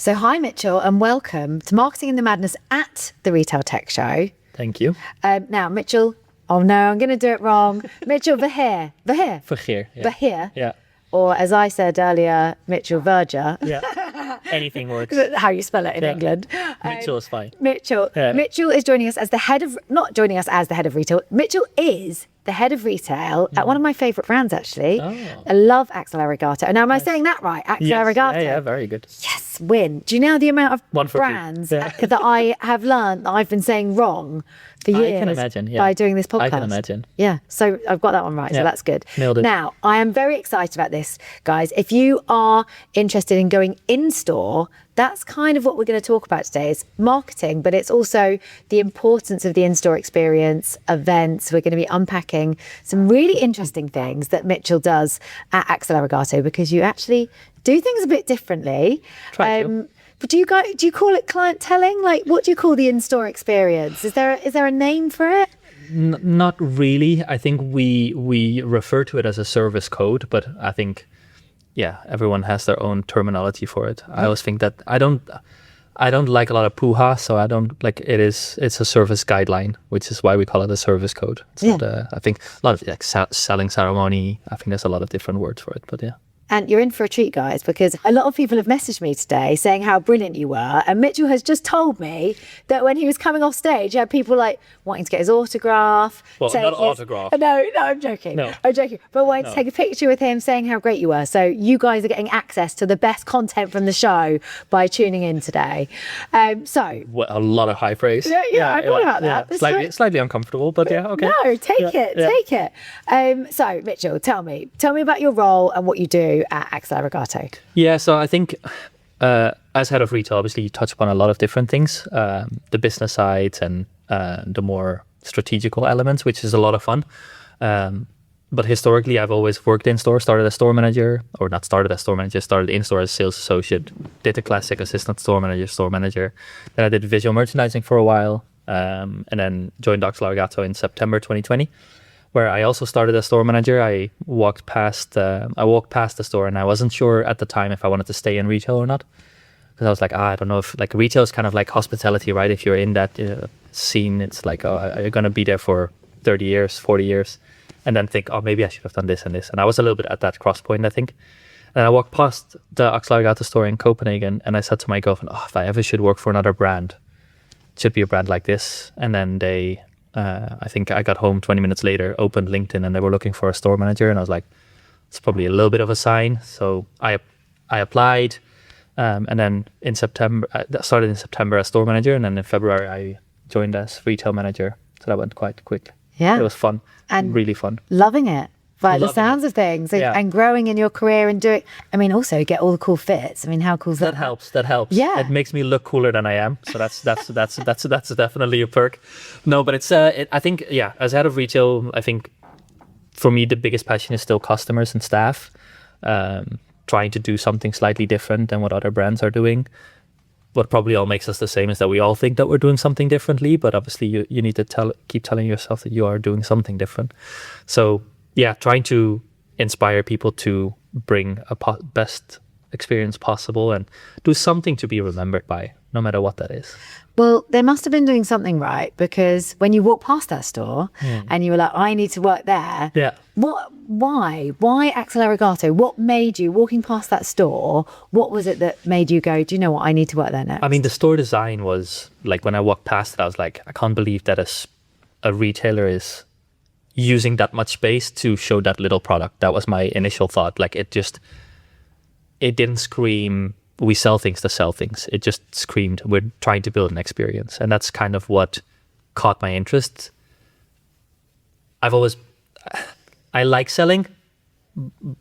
So hi, Mitchell, and welcome to Marketing in the Madness at the Retail Tech Show. Thank you. Now, Mitchell, oh no, I'm going to do it wrong. Mitchell Vergeer. Vergeer. Yeah. Vergeer. Yeah. Or as I said earlier, Mitchell Vergeer. Yeah. Anything works. How you spell it in England. Mitchell is fine. Mitchell. Yeah. Mitchell is joining us as the head of, not joining us as the head of retail. Mitchell is the head of retail at one of my favourite brands, actually. Oh. I love Axel Arigato. Now, am I saying that right? Axel Arigato? Yeah, very good. Yes, win. Do you know the amount of One for brands two. Yeah. that I have learned that I've been saying wrong for years I can imagine, yeah. by doing this podcast? I can imagine. Yeah, so I've got that one right, so Yeah. that's good. Nailed it. Now, I am very excited about this, guys. If you are interested in going in-store, that's kind of what we're going to talk about today is marketing, but it's also the importance of the in-store experience, events. We're going to be unpacking some really interesting things that Mitchell does at Axel Arigato because you actually do things a bit differently. Try to. But do you call it clienteling? Like, what do you call the in-store experience? Is there a name for it? Not really. I think we refer to it as a service code, but I think, yeah, everyone has their own terminology for it. I always think that I don't like a lot of poo-ha, so I don't like it's a service guideline, which is why we call it a service code. It's not I think a lot of like selling ceremony. I think there's a lot of different words for it, but yeah. And you're in for a treat, guys, because a lot of people have messaged me today saying how brilliant you were. And Mitchell has just told me that when he was coming off stage, he had people like wanting to get his autograph. Well, not autograph. No, I'm joking. No. I'm joking. But wanting to take a picture with him saying how great you were. So you guys are getting access to the best content from the show by tuning in today. Well, a lot of high praise. Yeah, I thought about that. Yeah. Slightly uncomfortable, but yeah, okay. No, take it. So, Mitchell, tell me about your role and what you do at Axel Arigato. Yeah, so I think as head of retail, obviously you touch upon a lot of different things, the business side and the more strategical elements, which is a lot of fun. But historically, I've always worked in store, started in store started in store as sales associate, did the classic assistant store manager. Then I did visual merchandising for a while, and then joined Axel Arigato in September 2020. Where I also started as store manager. I walked past the store, and I wasn't sure at the time if I wanted to stay in retail or not, because I was like, I don't know if like retail is kind of like hospitality, right? If you're in that scene, it's like, you're gonna be there for 30 years, 40 years, and then think, maybe I should have done this and this. And I was a little bit at that cross point, I think. And I walked past the Axel Arigato store in Copenhagen, and I said to my girlfriend, if I ever should work for another brand, it should be a brand like this. And then I think I got home 20 minutes later, opened LinkedIn, and they were looking for a store manager. And I was like, it's probably a little bit of a sign. So I applied. And then in September, I started in September as store manager. And then in February, I joined as retail manager. So that went quite quick. Yeah. It was fun. And really fun. Loving it. By the sounds of things, and growing in your career and also get all the cool fits. I mean, how cool is that? That helps. Yeah. It makes me look cooler than I am. So that's definitely a perk. No, but it's, I think, as head of retail, I think for me, the biggest passion is still customers and staff, trying to do something slightly different than what other brands are doing. What probably all makes us the same is that we all think that we're doing something differently, but obviously you need to keep telling yourself that you are doing something different. So, trying to inspire people to bring a best experience possible and do something to be remembered by, no matter what that is. Well, they must have been doing something right, because when you walk past that store and you were like, I need to work there. Yeah. Why Axel Arigato? What made you, walking past that store, what was it that made you go, do you know what, I need to work there next? I mean, the store design was like, when I walked past it, I was like, I can't believe that a retailer is using that much space to show that little product. That was my initial thought. Like it didn't scream, we sell things to sell things. It just screamed, we're trying to build an experience. And that's kind of what caught my interest. I like selling,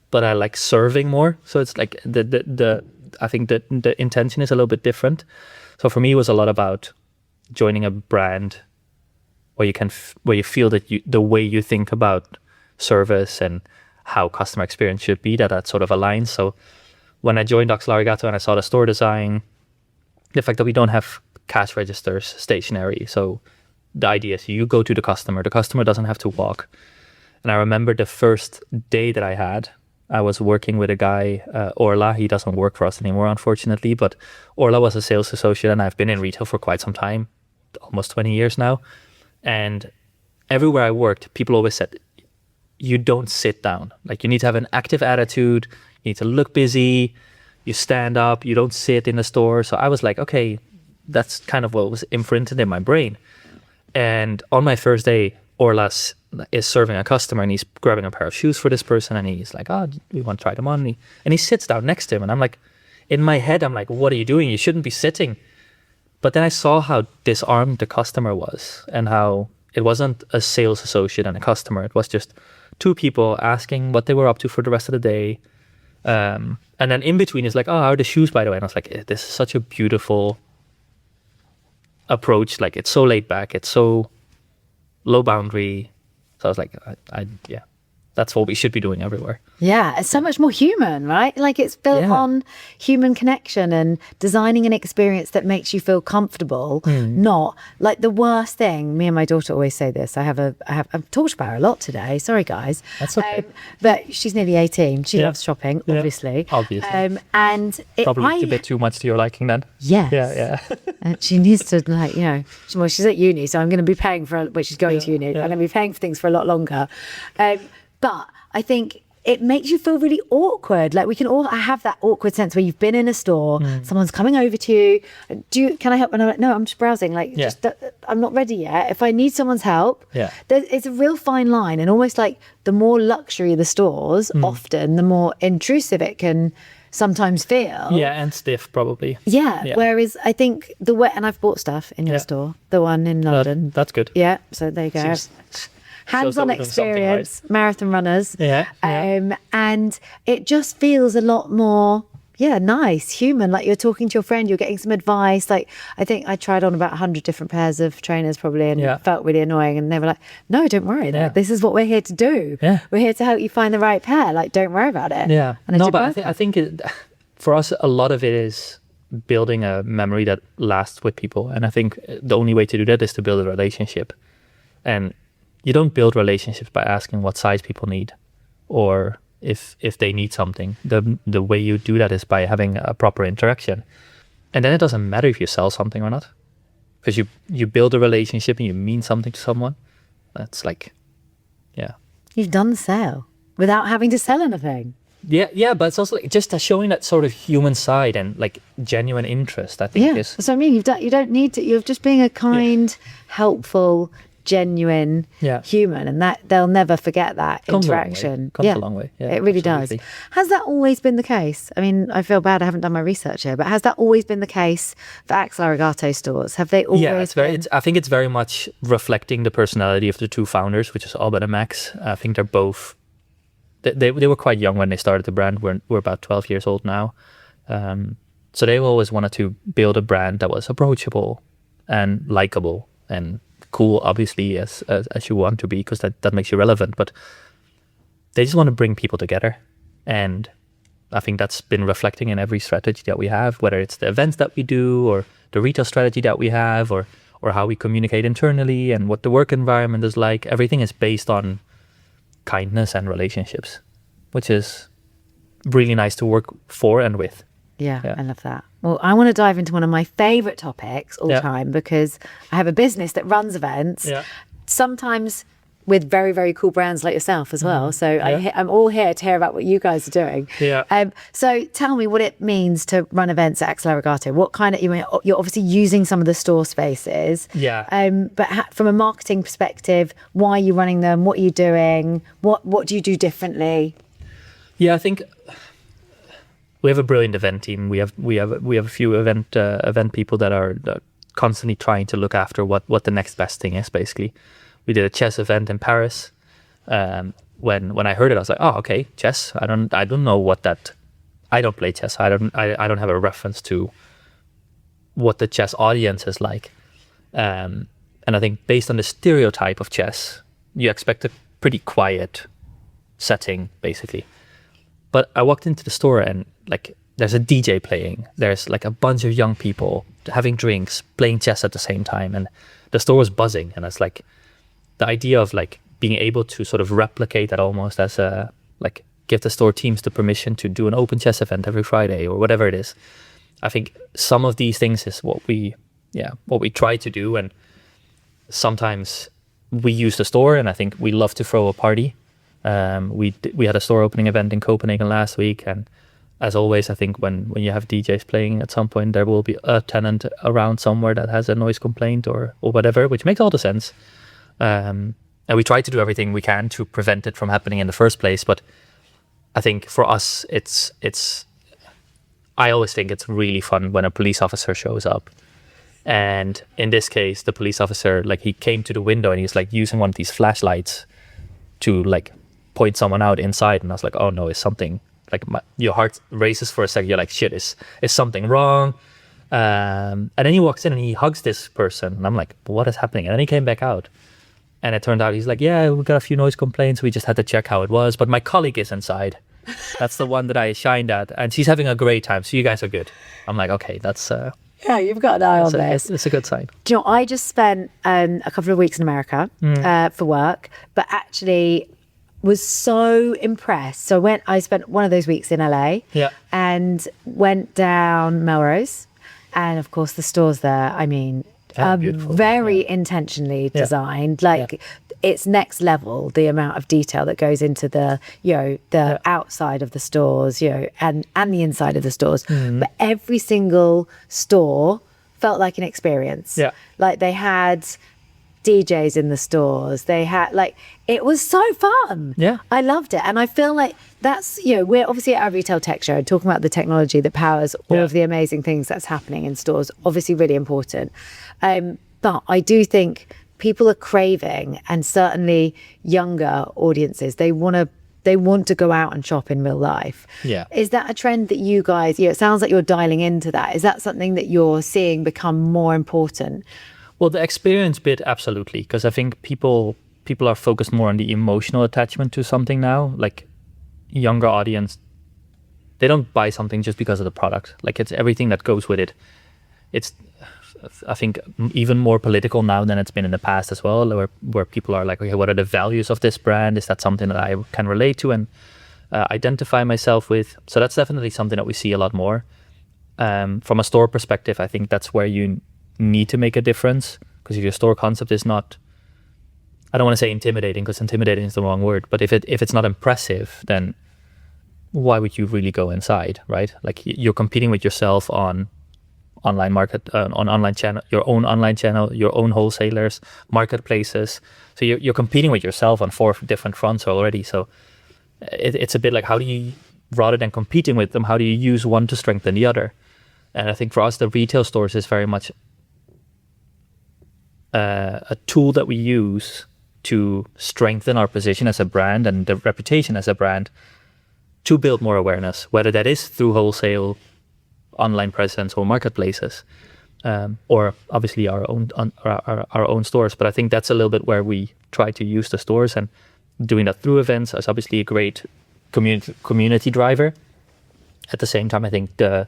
but I like serving more. So it's like I think that the intention is a little bit different. So for me, it was a lot about joining a brand where you feel that the way you think about service and how customer experience should be, that sort of aligns. So when I joined Axel Arigato and I saw the store design, the fact that we don't have cash registers stationary. So the idea is you go to the customer doesn't have to walk. And I remember the first day that I had, I was working with a guy, Orla. He doesn't work for us anymore, unfortunately, but Orla was a sales associate, and I've been in retail for quite some time, almost 20 years now. And everywhere I worked, people always said, you don't sit down. Like, you need to have an active attitude. You need to look busy. You stand up. You don't sit in the store. So I was like, okay, that's kind of what was imprinted in my brain. And on my first day, Orlas is serving a customer, and he's grabbing a pair of shoes for this person, and he's like, oh, we want to try them on. And he sits down next to him, and I'm like, in my head, I'm like, what are you doing? You shouldn't be sitting. But then I saw how disarmed the customer was, and how it wasn't a sales associate and a customer. It was just two people asking what they were up to for the rest of the day. And then in between is like, oh, how are the shoes, by the way? And I was like, this is such a beautiful approach. Like, it's so laid back. It's so low boundary. So I was like, yeah, that's what we should be doing everywhere. Yeah, it's so much more human, right? Like, it's built on human connection and designing an experience that makes you feel comfortable. Not like the worst thing. Me and my daughter always say this. I've talked about her a lot today. Sorry, guys. That's okay. But she's nearly 18. She loves shopping, obviously. And probably a bit too much to your liking then. Yes. Yeah. And she needs to, like, you know, well, she's at uni, so I'm going to be paying for, well, she's going to uni. I'm going to be paying for things for a lot longer. But I think it makes you feel really awkward. Like, we can all have that awkward sense where you've been in a store, someone's coming over to you. Can I help? And I'm like, no, I'm just browsing. Like, I'm not ready yet. If I need someone's help, it's a real fine line. And almost like the more luxury the stores, often the more intrusive it can sometimes feel. Yeah, and stiff probably. Yeah. Whereas I think and I've bought stuff in your store, the one in London. That's good. Yeah. So there you go. Hands-on experience, right. Marathon runners. And it just feels a lot more, nice, human. Like, you're talking to your friend, you're getting some advice. Like, I think I tried on about 100 different pairs of trainers probably, and it felt really annoying. And they were like, no, don't worry. This is what we're here to do. We're here to help you find the right pair. Like, don't worry about it. And I think for us, a lot of it is building a memory that lasts with people. And I think the only way to do that is to build a relationship. And you don't build relationships by asking what size people need, or if they need something. The way you do that is by having a proper interaction. And then it doesn't matter if you sell something or not, because you build a relationship and you mean something to someone. That's like, you've done the sale without having to sell anything. Yeah, but it's also like just showing that sort of human side and like genuine interest, I think. Is. So I mean, you don't need to. You're just being a kind, helpful, genuine human, and that they'll never forget that interaction. Comes a long way. It really does. Has that always been the case? I mean, I feel bad I haven't done my research here, but has that always been the case for Axel Arigato stores? Have they always I think it's very much reflecting the personality of the two founders, which is Albert and Max. I think they're both they were quite young when they started the brand. We're about 12 years old now, so they always wanted to build a brand that was approachable and likable and cool, obviously, as you want to be, because that makes you relevant. But they just want to bring people together, and I think that's been reflecting in every strategy that we have, whether it's the events that we do, or the retail strategy that we have, or how we communicate internally, and what the work environment is like. Everything is based on kindness and relationships, which is really nice to work for and with. Yeah, I love that. Well, I want to dive into one of my favorite topics all time, because I have a business that runs events, sometimes with very, very cool brands like yourself as well. So I'm all here to hear about what you guys are doing. So tell me what it means to run events at Axel Arigato. What kind of, you're obviously using some of the store spaces. But from a marketing perspective, why are you running them? What are you doing? What do you do differently? I think we have a brilliant event team. We have a few event people that are constantly trying to look after what the next best thing is. Basically, we did a chess event in Paris. When I heard it, I was like, oh, okay, chess. I don't know what that. I don't play chess. I don't have a reference to what the chess audience is like. And I think based on the stereotype of chess, you expect a pretty quiet setting, basically. But I walked into the store and like there's a DJ playing. There's like a bunch of young people having drinks, playing chess at the same time, and the store was buzzing. And it's like the idea of like being able to sort of replicate that almost as a like give the store teams the permission to do an open chess event every Friday or whatever it is. I think some of these things is what we try to do, and sometimes we use the store, and I think we love to throw a party. We had a store opening event in Copenhagen last week, and as always, I think when you have DJs playing, at some point there will be a tenant around somewhere that has a noise complaint or whatever, which makes all the sense. And we try to do everything we can to prevent it from happening in the first place. But I think for us, I always think it's really fun when a police officer shows up. And in this case, the police officer, like, he came to the window and he's like using one of these flashlights to like point someone out inside. And I was like, oh no, is something, like, your heart races for a second. You're like, shit, is something wrong? And then he walks in and he hugs this person. And I'm like, what is happening? And then he came back out. And it turned out he's like, yeah, we got a few noise complaints. We just had to check how it was. But my colleague is inside. That's the one that I shined at. And she's having a great time. So you guys are good. I'm like, okay, that's... yeah, you've got an eye on this. It's a good sign. Do you know, I just spent a couple of weeks in America for work, but actually was so impressed. So I spent one of those weeks in LA and went down Melrose. And of course, the stores there, I mean, very intentionally designed. Like, it's next level, the amount of detail that goes into the outside of the stores, and the inside of the stores. But every single store felt like an experience. Yeah. Like, they had DJs in the stores. They had, like, it was so fun. Yeah. I loved it. And I feel like that's, we're obviously at our retail tech show talking about the technology that powers all of the amazing things that's happening in stores. Obviously really important. But I do think people are craving, and certainly younger audiences, they want to go out and shop in real life. Yeah. Is that a trend that you guys, it sounds like you're dialing into that. Is that something that you're seeing become more important? Well, the experience bit, absolutely. Because I think people are focused more on the emotional attachment to something now. Like, younger audience, they don't buy something just because of the product. Like, it's everything that goes with it. It's, I think, even more political now than it's been in the past as well, where people are like, okay, what are the values of this brand? Is that something that I can relate to and identify myself with? So that's definitely something that we see a lot more. From a store perspective, I think that's where you need to make a difference, because if your store concept is not, I don't want to say intimidating, because intimidating is the wrong word, but if it's not impressive, then why would you really go inside, right? Like, you're competing with yourself on online market, on online channel, your own online channel, your own wholesalers, marketplaces. So you're competing with yourself on 4 different fronts already. So it's a bit like, how do you, rather than competing with them, how do you use one to strengthen the other? And I think for us, the retail stores is very much a tool that we use to strengthen our position as a brand and the reputation as a brand, to build more awareness, whether that is through wholesale, online presence, or marketplaces, or obviously our own stores. But I think that's a little bit where we try to use the stores, and doing that through events is obviously a great community driver. At the same time, I think the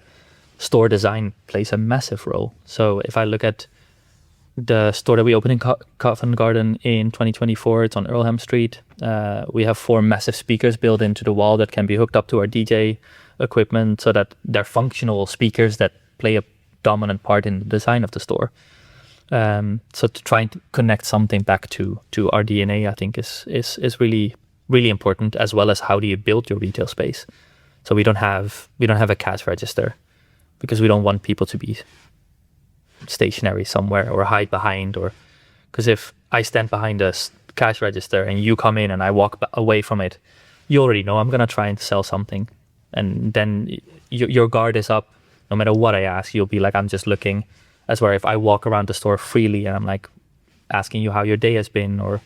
store design plays a massive role. So if I look at the store that we opened in Covent Garden in 2024, it's on Earlham Street. We have 4 massive speakers built into the wall that can be hooked up to our DJ equipment, so that they're functional speakers that play a dominant part in the design of the store. So to try and connect something back to our DNA, I think is really, really important, as well as how do you build your retail space. So we don't have a cash register, because we don't want people to be stationary somewhere or hide behind, or because if I stand behind a cash register and you come in and I walk away from it, you already know I'm going to try and sell something. And then your guard is up. No matter what I ask, you'll be like, I'm just looking. As where if I walk around the store freely and I'm like asking you how your day has been or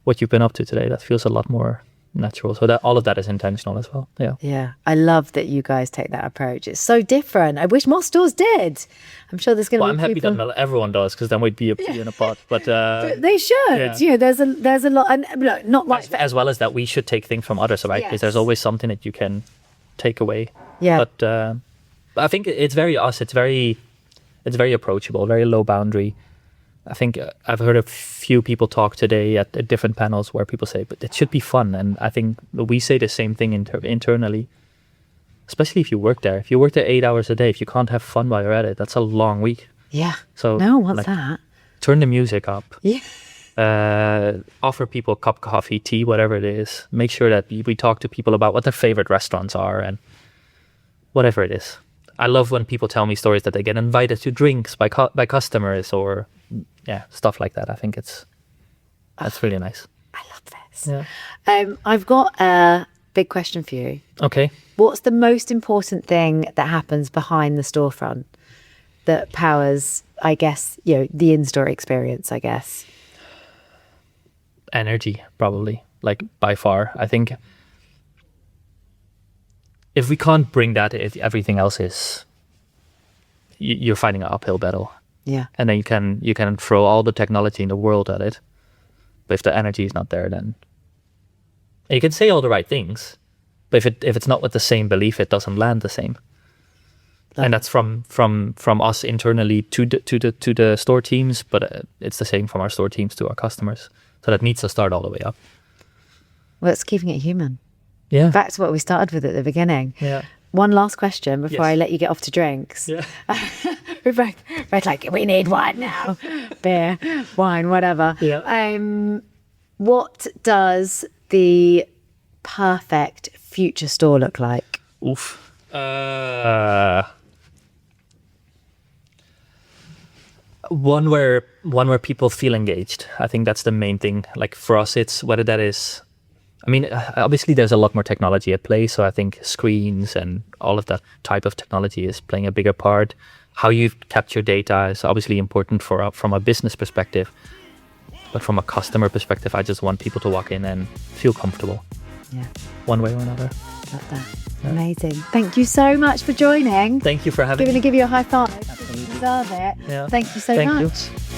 what you've been up to today, that feels a lot more natural. So that all of that is intentional as well. Yeah. I love that you guys take that approach. It's so different. I wish more stores did. I'm sure there's going to be I'm happy people... that everyone does, because then we'd be a pea in a pot. But they should. Yeah. There's a lot, and look, not like as well as that we should take things from others, right? Because there's always something that you can take away. Yeah. But I think it's very us. It's very approachable, very low boundary. I think I've heard a few people talk today at different panels where people say, but it should be fun. And I think we say the same thing internally, especially if you work there. If you work there 8 hours a day, if you can't have fun while you're at it, that's a long week. Yeah. So no one wants that. Turn the music up. Yeah. Offer people a cup of coffee, tea, whatever it is. Make sure that we talk to people about what their favorite restaurants are and whatever it is. I love when people tell me stories that they get invited to drinks by customers or stuff like that. I think that's really nice. I love this. Yeah. I've got a big question for you. Okay. What's the most important thing that happens behind the storefront that powers, I guess, the in-store experience, I guess? Energy, probably, like by far. I think if we can't bring that, everything else is, you're fighting an uphill battle. Yeah. And then you can throw all the technology in the world at it, but if the energy is not there, then you can say all the right things, but if it's not with the same belief, it doesn't land the same. And that's from us internally to the store teams, but it's the same from our store teams to our customers. So that needs to start all the way up. Well, it's keeping it human. Yeah. Back to what we started with at the beginning. Yeah. One last question before I let you get off to drinks. Yeah. We're both like, we need wine now. Beer, wine, whatever. Yeah. What does the perfect future store look like? Oof. One where people feel engaged. I think that's the main thing. Like for us, it's whether that is, I mean, obviously there's a lot more technology at play. So I think screens and all of that type of technology is playing a bigger part. How you capture data is obviously important from a business perspective. But from a customer perspective, I just want people to walk in and feel comfortable. Yeah. One way or another. Love that. Yeah. Amazing. Thank you so much for joining. Thank you for having me. I'm going to give you a high five. Absolutely. You deserve it. Yeah. Thank you so much. You.